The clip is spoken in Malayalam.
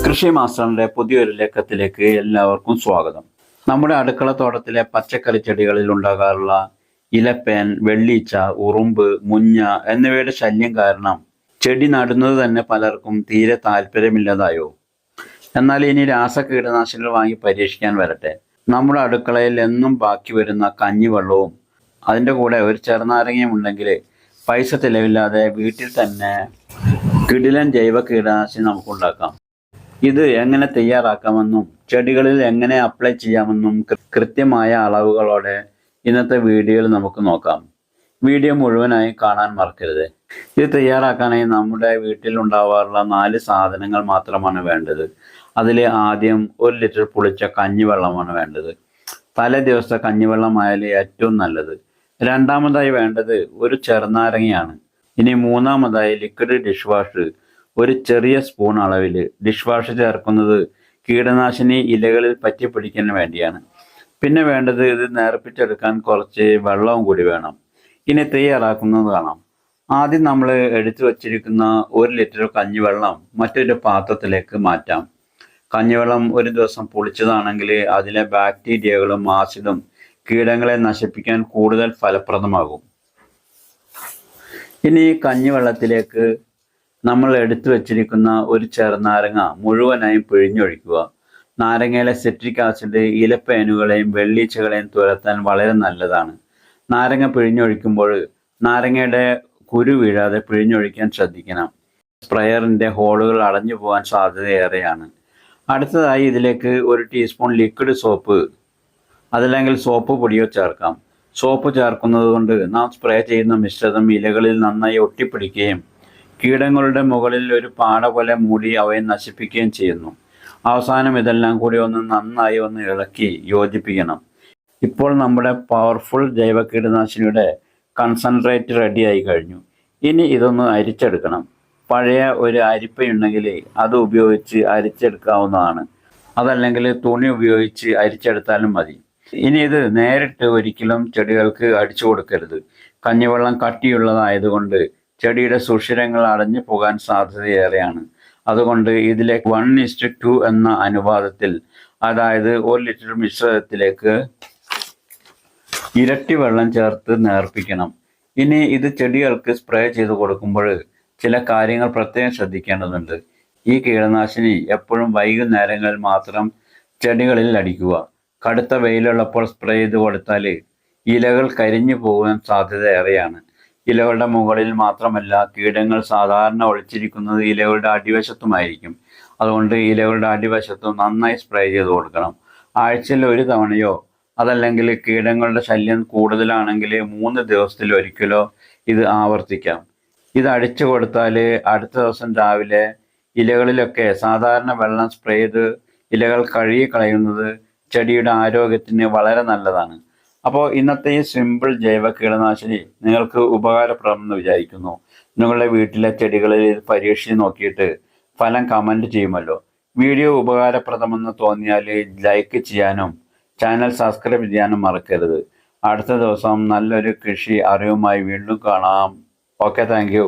കൃഷി മാസ്റ്ററിന്റെ പുതിയൊരു ലേഖത്തിലേക്ക് എല്ലാവർക്കും സ്വാഗതം. നമ്മുടെ അടുക്കള തോട്ടത്തിലെ പച്ചക്കറി ചെടികളിൽ ഉണ്ടാകാറുള്ള ഇലപ്പേൻ, വെള്ളീച്ച, ഉറുമ്പ്, മുഞ്ഞ എന്നിവയുടെ ശല്യം കാരണം ചെടി നടുന്നത് തന്നെ പലർക്കും തീരെ താല്പര്യമില്ലാതായോ? എന്നാൽ ഇനി രാസകീടനാശിനികൾ വാങ്ങി പരീക്ഷിക്കാൻ വരട്ടെ. നമ്മുടെ അടുക്കളയിൽ എന്നും ബാക്കി വരുന്ന കഞ്ഞിവെള്ളവും അതിൻ്റെ കൂടെ ഒരു ചെറുനാരങ്ങയും ഉണ്ടെങ്കിൽ പൈസ ചിലവില്ലാതെ വീട്ടിൽ തന്നെ കിടിലൻ ജൈവ കീടനാശിനി നമുക്കുണ്ടാക്കാം. ഇത് എങ്ങനെ തയ്യാറാക്കാമെന്നും ചെടികളിൽ എങ്ങനെ അപ്ലൈ ചെയ്യാമെന്നും കൃത്യമായ അളവുകളോടെ ഇന്നത്തെ വീഡിയോയിൽ നമുക്ക് നോക്കാം. വീഡിയോ മുഴുവനായി കാണാൻ മറക്കരുത്. ഇത് തയ്യാറാക്കാനായി നമ്മുടെ വീട്ടിൽ ഉണ്ടാവാറുള്ള 4 സാധനങ്ങൾ മാത്രമാണ് വേണ്ടത്. അതിൽ ആദ്യം 1 ലിറ്റർ പുളിച്ച കഞ്ഞിവെള്ളമാണ് വേണ്ടത്. തലേ ദിവസത്തെ കഞ്ഞിവെള്ളമായാലും ഏറ്റവും നല്ലത്. രണ്ടാമതായി വേണ്ടത് ഒരു ചെറുനാരങ്ങയാണ്. ഇനി മൂന്നാമതായി ലിക്വിഡ് ഡിഷ് വാഷ്, ഒരു ചെറിയ സ്പൂൺ അളവിൽ. ഡിഷ് വാഷ് ചേർക്കുന്നത് കീടനാശിനി ഇലകളിൽ പറ്റിപ്പിടിക്കാൻ വേണ്ടിയാണ്. പിന്നെ വേണ്ടത് ഇത് നേർപ്പിച്ചെടുക്കാൻ കുറച്ച് വെള്ളവും കൂടി വേണം. ഇനി തയ്യാറാക്കുന്നത് കാണാം. ആദ്യം നമ്മൾ എടുത്തു വച്ചിരിക്കുന്ന 1 ലിറ്റർ കഞ്ഞിവെള്ളം മറ്റൊരു പാത്രത്തിലേക്ക് മാറ്റാം. കഞ്ഞിവെള്ളം ഒരു ദിവസം പുളിച്ചതാണെങ്കിൽ അതിലെ ബാക്ടീരിയകളും ആസിഡും കീടങ്ങളെ നശിപ്പിക്കാൻ കൂടുതൽ ഫലപ്രദമാകും. ഇനി കഞ്ഞിവെള്ളത്തിലേക്ക് നമ്മൾ എടുത്തു വച്ചിരിക്കുന്ന ഒരു ചെറുനാരങ്ങ മുഴുവനായും പിഴിഞ്ഞൊഴിക്കുക. നാരങ്ങയിലെ സിട്രിക് ആസിഡ് ഇലപ്പേനുകളെയും വെള്ളീച്ചകളെയും തുരത്താൻ വളരെ നല്ലതാണ്. നാരങ്ങ പിഴിഞ്ഞൊഴിക്കുമ്പോൾ നാരങ്ങയുടെ കുരു വീഴാതെ പിഴിഞ്ഞൊഴിക്കാൻ ശ്രദ്ധിക്കണം. സ്പ്രെയറിൻ്റെ ഹോളുകൾ അടഞ്ഞു പോകാൻ സാധ്യതയേറെയാണ്. അടുത്തതായി ഇതിലേക്ക് 1 ടീസ്പൂൺ ലിക്വിഡ് സോപ്പ്, അതല്ലെങ്കിൽ സോപ്പ് പൊടിയോ ചേർക്കാം. സോപ്പ് ചേർക്കുന്നത് കൊണ്ട് നാം സ്പ്രേ ചെയ്യുന്ന മിശ്രിതം ഇലകളിൽ നന്നായി ഒട്ടിപ്പിടിക്കുകയും കീടങ്ങളുടെ മുകളിൽ ഒരു പാട പോലെ മൂടി അവയെ നശിപ്പിക്കുകയും ചെയ്യുന്നു. അവസാനം ഇതെല്ലാം കൂടി നന്നായി ഇളക്കി യോജിപ്പിക്കണം. ഇപ്പോൾ നമ്മുടെ പവർഫുൾ ജൈവ കീടനാശിനിയുടെ കൺസെൻട്രേറ്റ് റെഡിയായി കഴിഞ്ഞു. ഇനി ഇതൊന്ന് അരിച്ചെടുക്കണം. പഴയ ഒരു അരിപ്പയുണ്ടെങ്കിൽ അത് ഉപയോഗിച്ച് അരിച്ചെടുക്കാവുന്നതാണ്. അതല്ലെങ്കിൽ തുണി ഉപയോഗിച്ച് അരിച്ചെടുത്താലും മതി. ഇനി ഇത് നേരിട്ട് ഒരിക്കലും ചെടികൾക്ക് അടിച്ചു കൊടുക്കരുത്. കഞ്ഞിവെള്ളം കട്ടിയുള്ളതായതുകൊണ്ട് ചെടിയുടെ സുഷിരങ്ങൾ അടഞ്ഞു പോകാൻ സാധ്യതയേറെയാണ്. അതുകൊണ്ട് ഇതിലേക്ക് 1:2 എന്ന അനുപാതത്തിൽ, അതായത് 1 ലിറ്റർ മിശ്രിതത്തിലേക്ക് ഇരട്ടി വെള്ളം ചേർത്ത് നേർപ്പിക്കണം. ഇനി ഇത് ചെടികൾക്ക് സ്പ്രേ ചെയ്ത് കൊടുക്കുമ്പോൾ ചില കാര്യങ്ങൾ പ്രത്യേകം ശ്രദ്ധിക്കേണ്ടതുണ്ട്. ഈ കീടനാശിനി എപ്പോഴും വൈകുന്നേരങ്ങളിൽ മാത്രം ചെടികളിൽ അടിക്കുക. കടുത്ത വെയിലുള്ളപ്പോൾ സ്പ്രേ ചെയ്ത് കൊടുത്താൽ ഇലകൾ കരിഞ്ഞു പോകാൻ സാധ്യത ഏറെയാണ്. ഇലകളുടെ മുകളിൽ മാത്രമല്ല, കീടങ്ങൾ സാധാരണ ഒളിച്ചിരിക്കുന്നത് ഇലകളുടെ അടിവശത്തുമായിരിക്കും. അതുകൊണ്ട് ഇലകളുടെ അടിവശത്തും നന്നായി സ്പ്രേ ചെയ്ത് കൊടുക്കണം. ആഴ്ചയിൽ 1 തവണയോ അതല്ലെങ്കിൽ കീടങ്ങളുടെ ശല്യം കൂടുതലാണെങ്കിൽ 3 ദിവസത്തിൽ ഒരിക്കലോ ഇത് ആവർത്തിക്കാം. ഇത് അടിച്ചു കൊടുത്താൽ അടുത്ത ദിവസം രാവിലെ ഇലകളിലൊക്കെ സാധാരണ വെള്ളം സ്പ്രേ ചെയ്ത് ഇലകൾ കഴുകി കളയുന്നത് ചെടിയുടെ ആരോഗ്യത്തിന് വളരെ നല്ലതാണ്. അപ്പോൾ ഇന്നത്തെ ഈ സിമ്പിൾ ജൈവ കീടനാശിനി നിങ്ങൾക്ക് ഉപകാരപ്രദമെന്ന് വിചാരിക്കുന്നു. നിങ്ങളുടെ വീട്ടിലെ ചെടികളിൽ ഇത് പരീക്ഷിച്ച് നോക്കിയിട്ട് ഫലം കമൻറ്റ് ചെയ്യുമല്ലോ. വീഡിയോ ഉപകാരപ്രദമെന്ന് തോന്നിയാൽ ലൈക്ക് ചെയ്യാനും ചാനൽ സബ്സ്ക്രൈബ് ചെയ്യാനും മറക്കരുത്. അടുത്ത ദിവസം നല്ലൊരു കൃഷി അറിവുമായി വീണ്ടും കാണാം. Okay, thank you.